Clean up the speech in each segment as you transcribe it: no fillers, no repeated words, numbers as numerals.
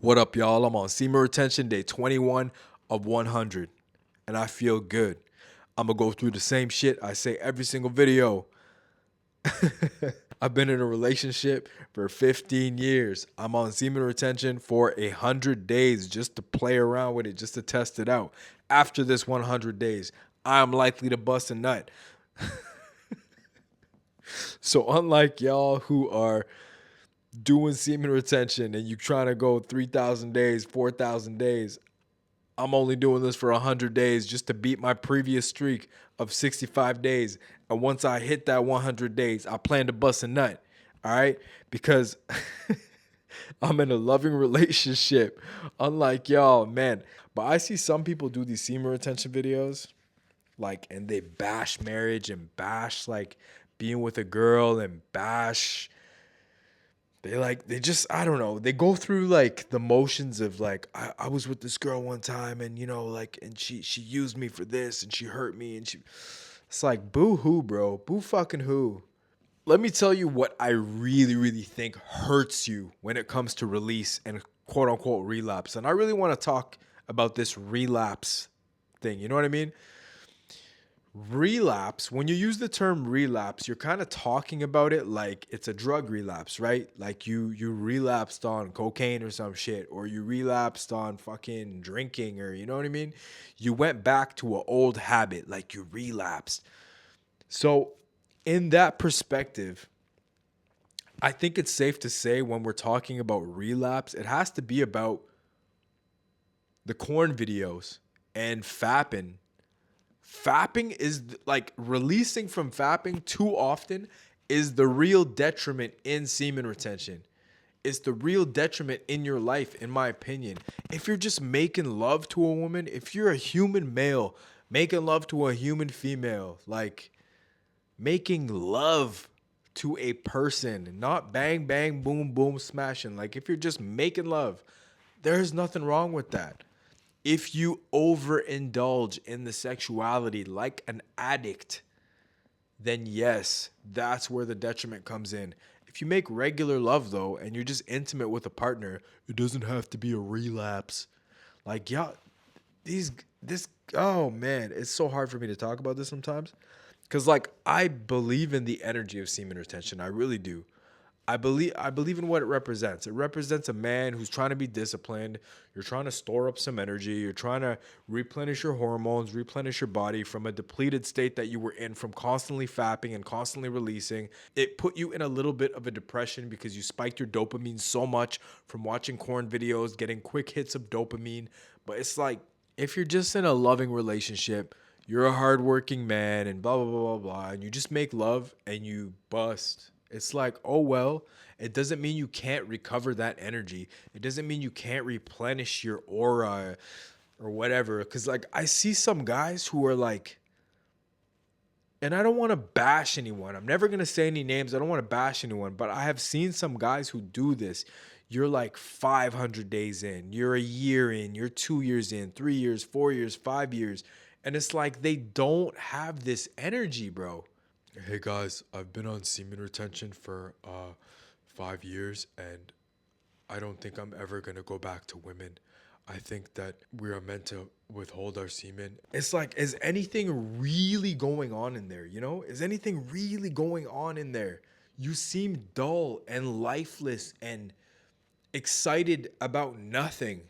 What up, y'all? I'm on semen retention day 21 of 100, and I feel good. I'm gonna go through the same shit I say every single video. I've been in a relationship for 15 years. I'm on semen retention for 100 days just to play around with it, just to test it out. After this 100 days, I'm likely to bust a nut. So, unlike y'all who are doing semen retention and you trying to go 3,000 days, 4,000 days, I'm only doing this for 100 days just to beat my previous streak of 65 days. And once I hit that 100 days, I plan to bust a nut. All right? Because I'm in a loving relationship, unlike y'all, man. But I see some people do these semen retention videos, like, and they bash marriage and bash, like, being with a girl and bash they just, I don't know, they go through like the motions of like, I was with this girl one time and like, and she used me for this and she hurt me and it's like, boo hoo, bro, boo fucking who. Let me tell you what I really, really think hurts you when it comes to release and quote unquote relapse. And I really want to talk about this relapse thing. You know what I mean? Relapse, when you use the term relapse, you're kind of talking about it like it's a drug relapse, right? Like you relapsed on cocaine or some shit, or you relapsed on fucking drinking, or you know what I mean? You went back to an old habit, like you relapsed. So in that perspective, I think it's safe to say when we're talking about relapse, it has to be about the corn videos and fapping. Fapping is like, releasing from fapping too often is the real detriment in semen retention. It's the real detriment in your life, in my opinion. If you're just making love to a woman, if you're a human male making love to a human female, like making love to a person, not bang, bang, boom, boom, smashing. Like, if you're just making love, there's nothing wrong with that. If you overindulge in the sexuality like an addict, then yes, that's where the detriment comes in. If you make regular love though, and you're just intimate with a partner, it doesn't have to be a relapse. Like, yeah, these this oh man, it's so hard for me to talk about this sometimes. Cause like, I believe in the energy of semen retention. I really do. I believe in what it represents. It represents a man who's trying to be disciplined. You're trying to store up some energy. You're trying to replenish your hormones, replenish your body from a depleted state that you were in from constantly fapping and constantly releasing. It put you in a little bit of a depression because you spiked your dopamine so much from watching corn videos, getting quick hits of dopamine. But it's like, if you're just in a loving relationship, you're a hardworking man and blah blah blah blah blah, and you just make love and you bust. It's like, oh well, it doesn't mean you can't recover that energy. It doesn't mean you can't replenish your aura or whatever. Cause like, I see some guys who are like, and I don't want to bash anyone. I'm never gonna say any names. I don't want to bash anyone, but I have seen some guys who do this. You're like 500 days in, you're a year in, you're 2 years in, 3 years, 4 years, 5 years. And it's like they don't have this energy, bro. Hey guys, I've been on semen retention for 5 years, and I don't think I'm ever gonna go back to women. I think that we are meant to withhold our semen. It's like, is anything really going on in there? Is anything really going on in there? You seem dull and lifeless and excited about nothing.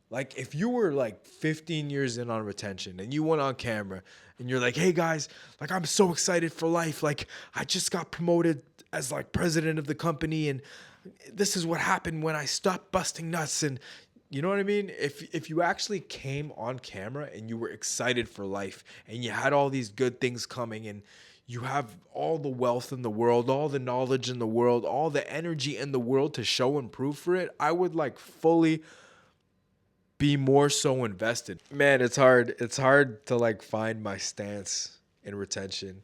Like, if you were like 15 years in on retention and you went on camera and you're like, hey guys, like, I'm so excited for life. Like, I just got promoted as like president of the company, and this is what happened when I stopped busting nuts. And you know what I mean? If you actually came on camera and you were excited for life and you had all these good things coming, and you have all the wealth in the world, all the knowledge in the world, all the energy in the world to show and prove for it, I would like fully be more so invested. Man, it's hard. It's hard to like find my stance in retention,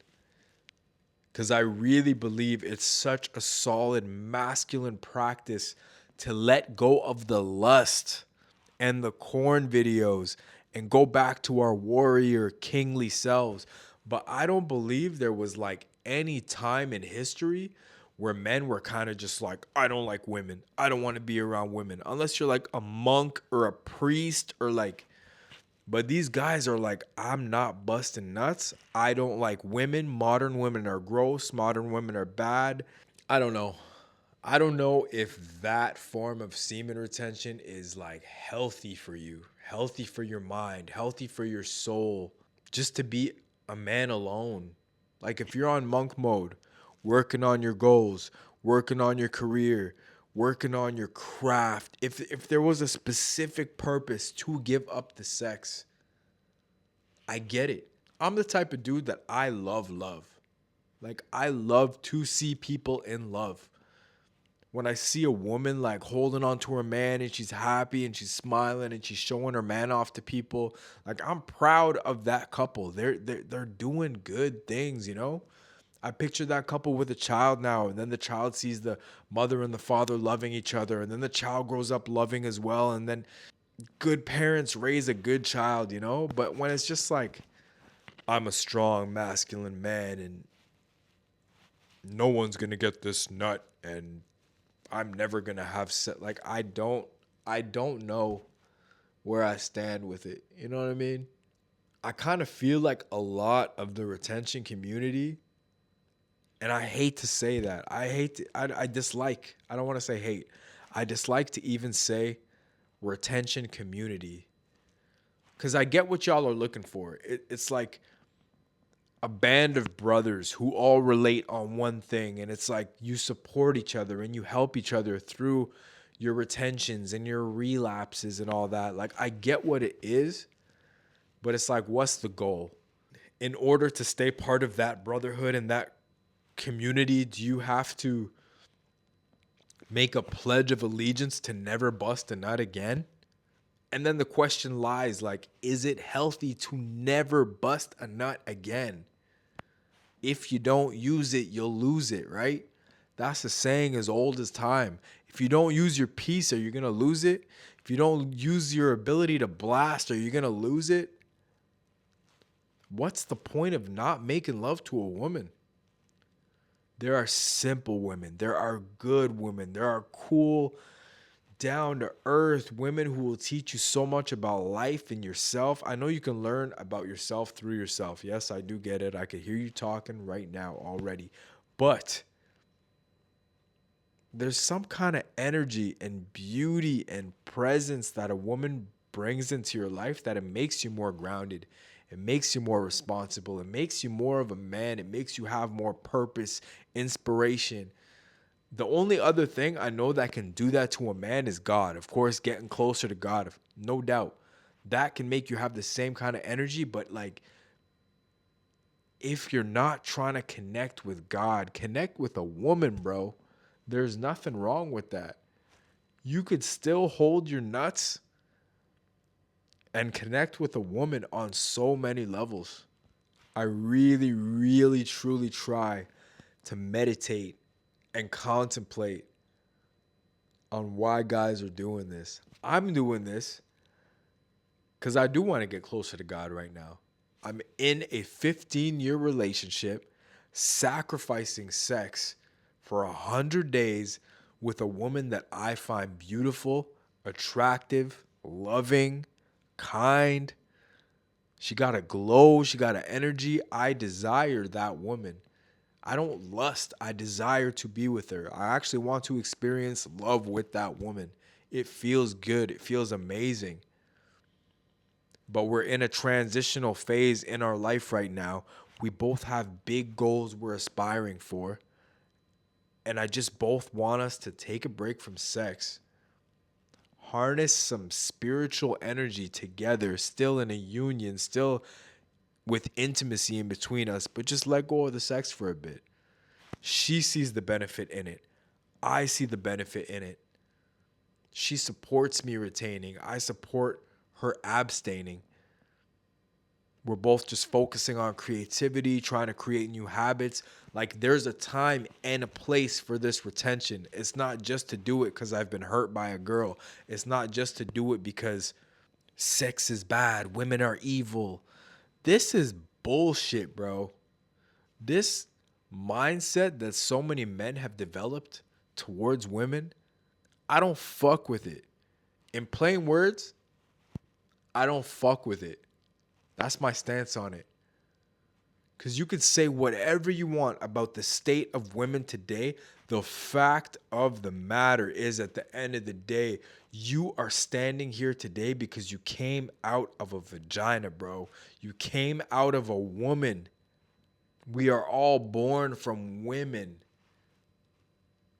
because I really believe it's such a solid masculine practice to let go of the lust and the corn videos and go back to our warrior kingly selves. But I don't believe there was like any time in history where men were kind of just like, I don't like women. I don't want to be around women. Unless you're like a monk or a priest or like, but these guys are like, I'm not busting nuts. I don't like women. Modern women are gross. Modern women are bad. I don't know. I don't know if that form of semen retention is like healthy for you, healthy for your mind, healthy for your soul, just to be a man alone. Like if you're on monk mode, working on your goals, working on your career, working on your craft, if there was a specific purpose to give up the sex, I get it. I'm the type of dude that I love love. Like I love to see people in love. When I see a woman like holding on to her man and she's happy and she's smiling and she's showing her man off to people, like I'm proud of that couple. They're doing good things, you know? I picture that couple with a child now, and then the child sees the mother and the father loving each other, and then the child grows up loving as well, and then good parents raise a good child, you know? But when it's just like I'm a strong masculine man and no one's gonna get this nut and I'm never gonna have set, like I don't know where I stand with it. You know what I mean? I kind of feel like a lot of the retention community, and I hate to say that. I dislike, I don't want to say hate. I dislike to even say retention community. Cause I get what y'all are looking for. It's like a band of brothers who all relate on one thing, and it's like you support each other and you help each other through your retentions and your relapses and all that. Like I get what it is, but it's like what's the goal? In order to stay part of that brotherhood and that community, do you have to make a pledge of allegiance to never bust a nut again? And then the question lies like, is it healthy to never bust a nut again? If you don't use it, you'll lose it, right? That's a saying as old as time. If you don't use your piece, are you going to lose it? If you don't use your ability to blast, are you going to lose it? What's the point of not making love to a woman? There are simple women. There are good women. There are cool, down to earth women who will teach you so much about life and yourself. I know you can learn about yourself through yourself. Yes, I do get it. I can hear you talking right now already. But there's some kind of energy and beauty and presence that a woman brings into your life that it makes you more grounded. It makes you more responsible. It makes you more of a man. It makes you have more purpose, inspiration. The only other thing I know that can do that to a man is God. Of course, getting closer to God, no doubt. That can make you have the same kind of energy, but like if you're not trying to connect with God, connect with a woman, bro. There's nothing wrong with that. You could still hold your nuts and connect with a woman on so many levels. I really, really, truly try to meditate and contemplate on why guys are doing this. I'm doing this because I do want to get closer to God right now. I'm in a 15-year relationship, sacrificing sex for 100 days with a woman that I find beautiful, attractive, loving, kind. She got a glow, she got an energy. I desire that woman. I don't lust, I desire to be with her. I actually want to experience love with that woman. It feels good, it feels amazing. But we're in a transitional phase in our life right now. We both have big goals we're aspiring for. And I just both want us to take a break from sex, harness some spiritual energy together, still in a union, still with intimacy in between us, but just let go of the sex for a bit. She sees the benefit in it. I see the benefit in it. She supports me retaining. I support her abstaining. We're both just focusing on creativity, trying to create new habits. Like there's a time and a place for this retention. It's not just to do it because I've been hurt by a girl. It's not just to do it because sex is bad, women are evil. This is bullshit, bro. This mindset that so many men have developed towards women, I don't fuck with it. In plain words, I don't fuck with it. That's my stance on it. Because you could say whatever you want about the state of women today. The fact of the matter is, at the end of the day, you are standing here today because you came out of a vagina, bro. You came out of a woman. We are all born from women.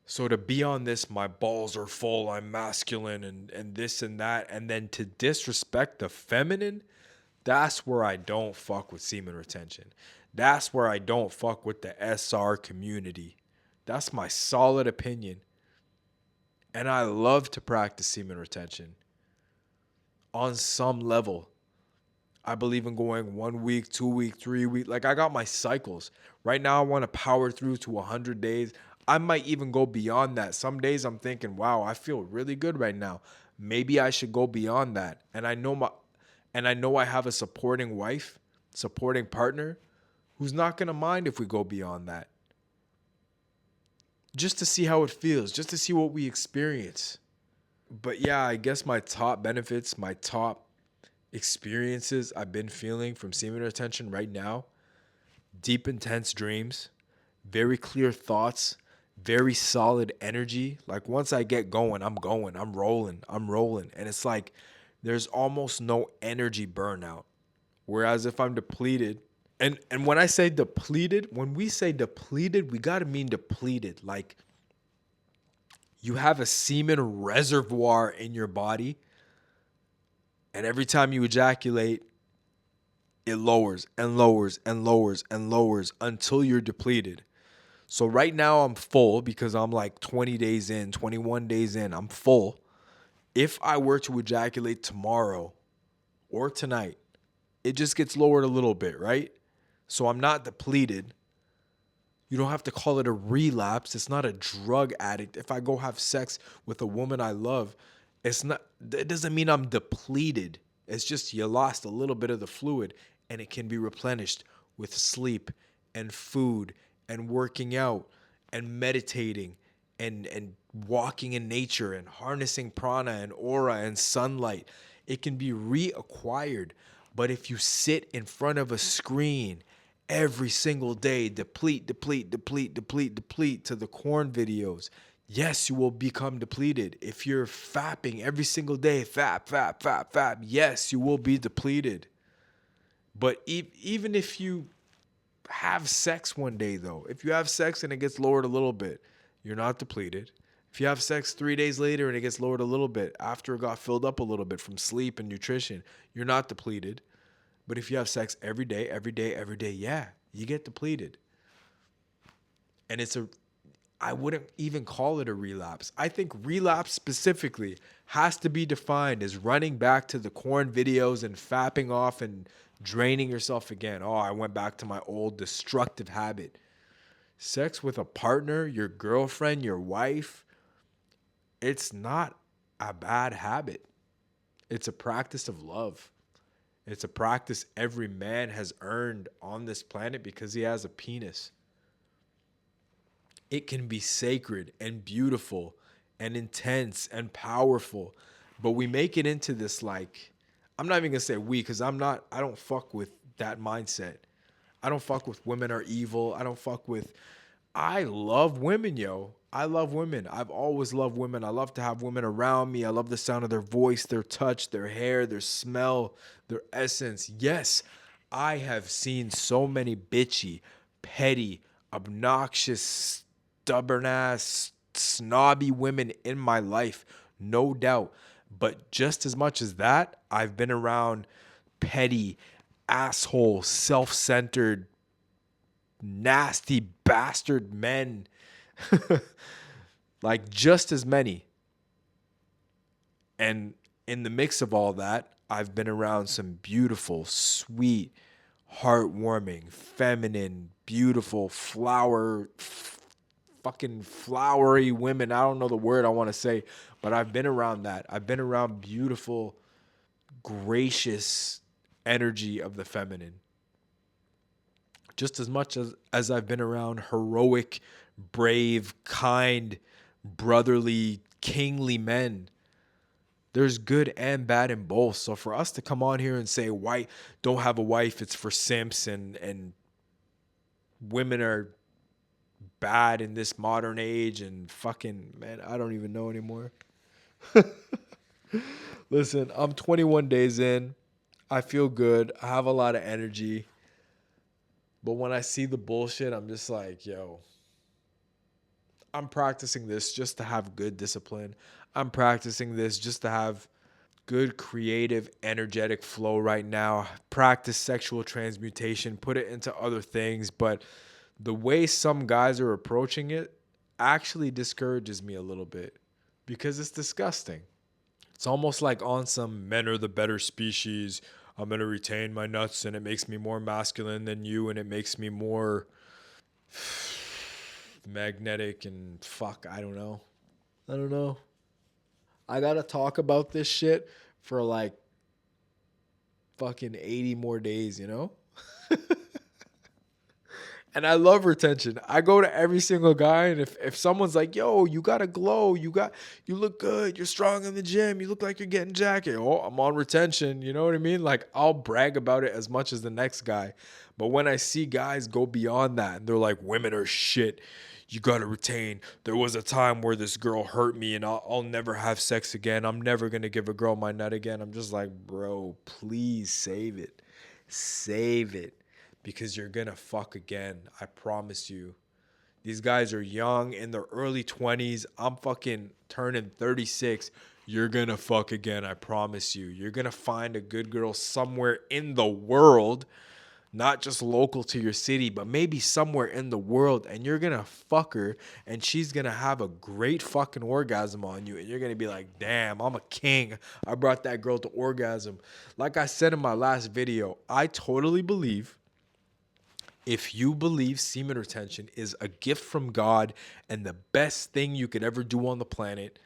So to be on this, my balls are full, I'm masculine, and this and that, and then to disrespect the feminine, that's where I don't fuck with semen retention. That's where I don't fuck with the SR community. That's my solid opinion. And I love to practice semen retention on some level. I believe in going 1 week, 2 week, 3 week. Like, I got my cycles. Right now, I want to power through to 100 days. I might even go beyond that. Some days I'm thinking, wow, I feel really good right now. Maybe I should go beyond that. And I know I have a supporting wife, supporting partner who's not going to mind if we go beyond that. Just to see how it feels, just to see what we experience. But yeah, I guess my top benefits, my top experiences I've been feeling from semen retention right now: deep, intense dreams, very clear thoughts, very solid energy. Like, once I get going, I'm rolling. And it's like there's almost no energy burnout. Whereas if I'm depleted, and when I say depleted, when we say depleted, we got to mean depleted. Like, you have a semen reservoir in your body, and every time you ejaculate, it lowers and lowers and lowers and lowers until you're depleted. So right now I'm full because I'm like 20 days in, 21 days in, I'm full. If I were to ejaculate tomorrow or tonight, it just gets lowered a little bit, right? So I'm not depleted. You don't have to call it a relapse. It's not a drug addict. If I go have sex with a woman I love, it doesn't mean I'm depleted. It's just you lost a little bit of the fluid, and it can be replenished with sleep and food and working out and meditating and walking in nature and harnessing prana and aura and sunlight. It can be reacquired. But if you sit in front of a screen every single day, deplete to the corn videos, yes, you will become depleted. If you're fapping every single day, fap, yes, you will be depleted. But even if you have sex one day, though, if you have sex and it gets lowered a little bit, you're not depleted. If you have sex 3 days later and it gets lowered a little bit after it got filled up a little bit from sleep and nutrition, you're not depleted. But if you have sex every day, yeah, you get depleted. And I wouldn't even call it a relapse. I think relapse specifically has to be defined as running back to the corn videos and fapping off and draining yourself again. Oh, I went back to my old destructive habit. Sex with a partner, your girlfriend, your wife, it's not a bad habit. It's a practice of love. It's a practice every man has earned on this planet because he has a penis. It can be sacred and beautiful and intense and powerful, but we make it into this, like, I'm not even gonna say we, because I don't fuck with that mindset. I don't fuck with women are evil. I love women, yo. I love women. I've always loved women. I love to have women around me. I love the sound of their voice, their touch, their hair, their smell, their essence. Yes, I have seen so many bitchy, petty, obnoxious, stubborn ass, snobby women in my life, no doubt. But just as much as that, I've been around petty, asshole, self-centered, nasty bastard men. Like, just as many. And in the mix of all that, I've been around some beautiful, sweet, heartwarming, feminine, beautiful, fucking flowery women. I don't know the word I want to say, but I've been around that. I've been around beautiful, gracious energy of the feminine. Just as much as I've been around heroic, brave, kind, brotherly, kingly men, there's good and bad in both. So for us to come on here and say white don't have a wife, it's for simps, and women are bad in this modern age, and fucking man, I don't even know anymore. Listen, I'm 21 days in. I feel good. I have a lot of energy. But when I see the bullshit, I'm just like, yo, I'm practicing this just to have good discipline. I'm practicing this just to have good creative energetic flow right now. Practice sexual transmutation, put it into other things, but the way some guys are approaching it actually discourages me a little bit because it's disgusting. It's almost like on some men are the better species. I'm going to retain my nuts and it makes me more masculine than you and it makes me more magnetic and fuck, I don't know. I don't know. I got to talk about this shit for like fucking 80 more days, you know? And I love retention. I go to every single guy, and if someone's like, "Yo, you got a glow. You look good. You're strong in the gym. You look like you're getting jacket." Oh, I'm on retention. You know what I mean? Like I'll brag about it as much as the next guy. But when I see guys go beyond that, and they're like, "Women are shit. You gotta retain. There was a time where this girl hurt me, and I'll never have sex again. I'm never gonna give a girl my nut again." I'm just like, bro, please save it. Save it because you're gonna fuck again. I promise you. These guys are young in their early 20s. I'm fucking turning 36. You're gonna fuck again. I promise you. You're gonna find a good girl somewhere in the world, not just local to your city, but maybe somewhere in the world, and you're gonna fuck her, and she's gonna have a great fucking orgasm on you, and you're gonna be like, damn, I'm a king. I brought that girl to orgasm. Like I said in my last video, I totally believe if you believe semen retention is a gift from God and the best thing you could ever do on the planet,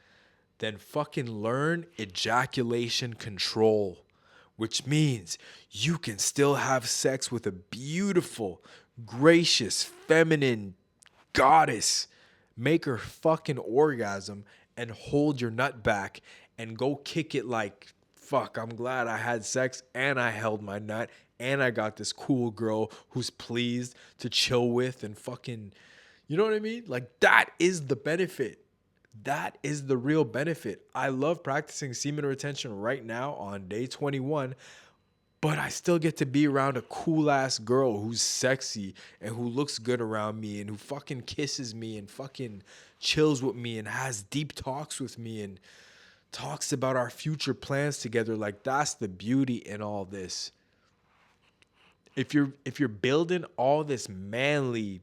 then fucking learn ejaculation control, which means you can still have sex with a beautiful, gracious, feminine goddess. Make her fucking orgasm and hold your nut back and go kick it like, fuck, I'm glad I had sex and I held my nut and I got this cool girl who's pleased to chill with and fucking, you know what I mean? Like that is the benefit. That is the real benefit. I love practicing semen retention right now on day 21, but I still get to be around a cool ass girl who's sexy and who looks good around me and who fucking kisses me and fucking chills with me and has deep talks with me and talks about our future plans together. Like that's the beauty in all this. If you're building all this manly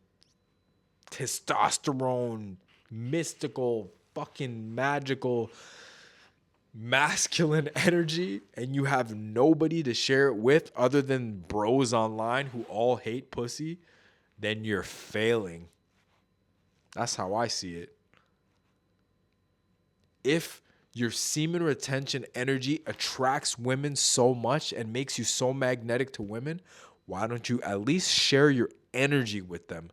testosterone, mystical, fucking magical, masculine energy and you have nobody to share it with other than bros online who all hate pussy, then you're failing. That's how I see it. If your semen retention energy attracts women so much and makes you so magnetic to women, why don't you at least share your energy with them?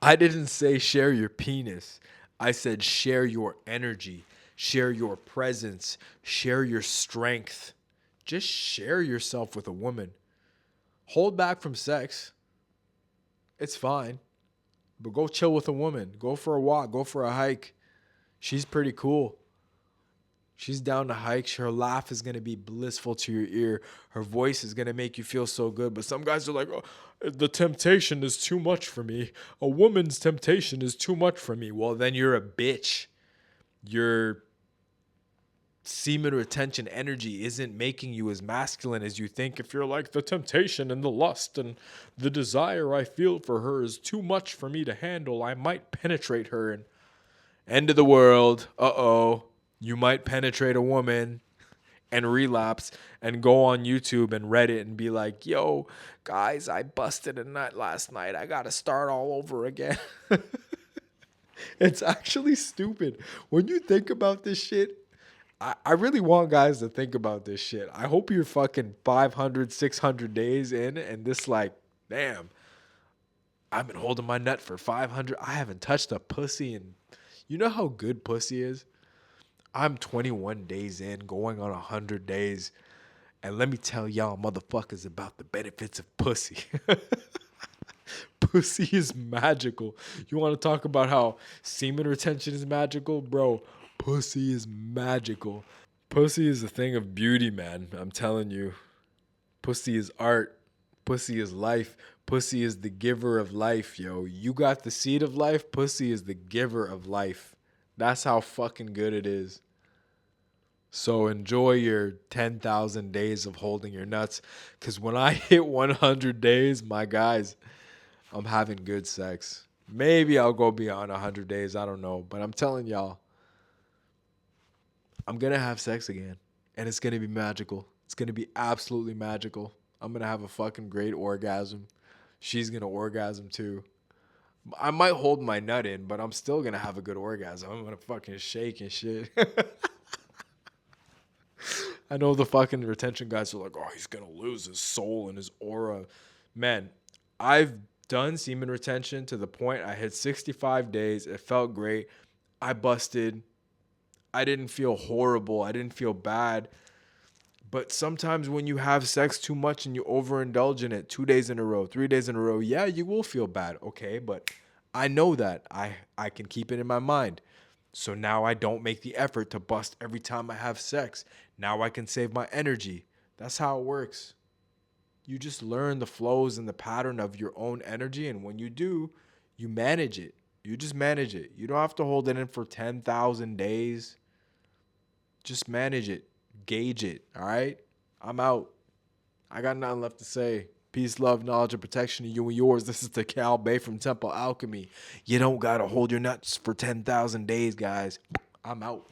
I didn't say share your penis. I said share your energy, share your presence, share your strength. Just share yourself with a woman. Hold back from sex. It's fine. But go chill with a woman. Go for a walk. Go for a hike. She's pretty cool. She's down to hike. Her laugh is going to be blissful to your ear. Her voice is going to make you feel so good. But some guys are like, oh, the temptation is too much for me. A woman's temptation is too much for me. Well, then you're a bitch. Your semen retention energy isn't making you as masculine as you think. If you're like, the temptation and the lust and the desire I feel for her is too much for me to handle, I might penetrate her and end of the world. Uh-oh. You might penetrate a woman and relapse and go on YouTube and Reddit and be like, yo, guys, I busted a nut last night. I got to start all over again. It's actually stupid. When you think about this shit, I really want guys to think about this shit. I hope you're fucking 500, 600 days in and this like, damn, I've been holding my nut for 500. I haven't touched a pussy in. You know how good pussy is? I'm 21 days in, going on 100 days. And let me tell y'all motherfuckers about the benefits of pussy. Pussy is magical. You want to talk about how semen retention is magical? Bro, pussy is magical. Pussy is a thing of beauty, man. I'm telling you. Pussy is art. Pussy is life. Pussy is the giver of life, yo. You got the seed of life. Pussy is the giver of life. That's how fucking good it is. So enjoy your 10,000 days of holding your nuts. Because when I hit 100 days, my guys, I'm having good sex. Maybe I'll go beyond 100 days. I don't know. But I'm telling y'all, I'm going to have sex again. And it's going to be magical. It's going to be absolutely magical. I'm going to have a fucking great orgasm. She's going to orgasm too. I might hold my nut in, but I'm still going to have a good orgasm. I'm going to fucking shake and shit. I know the fucking retention guys are like, oh, he's going to lose his soul and his aura. Man, I've done semen retention to the point I hit 65 days. It felt great. I busted. I didn't feel horrible. I didn't feel bad. But sometimes when you have sex too much and you overindulge in it 2 days in a row, 3 days in a row, yeah, you will feel bad. Okay, but I know that. I can keep it in my mind. So now I don't make the effort to bust every time I have sex. Now I can save my energy. That's how it works. You just learn the flows and the pattern of your own energy. And when you do, you manage it. You just manage it. You don't have to hold it in for 10,000 days. Just manage it. Gauge it. All right? I'm out. I got nothing left to say. Peace, love, knowledge, and protection to you and yours. This is the Cal Bay from Temple Alchemy. You don't got to hold your nuts for 10,000 days, guys. I'm out.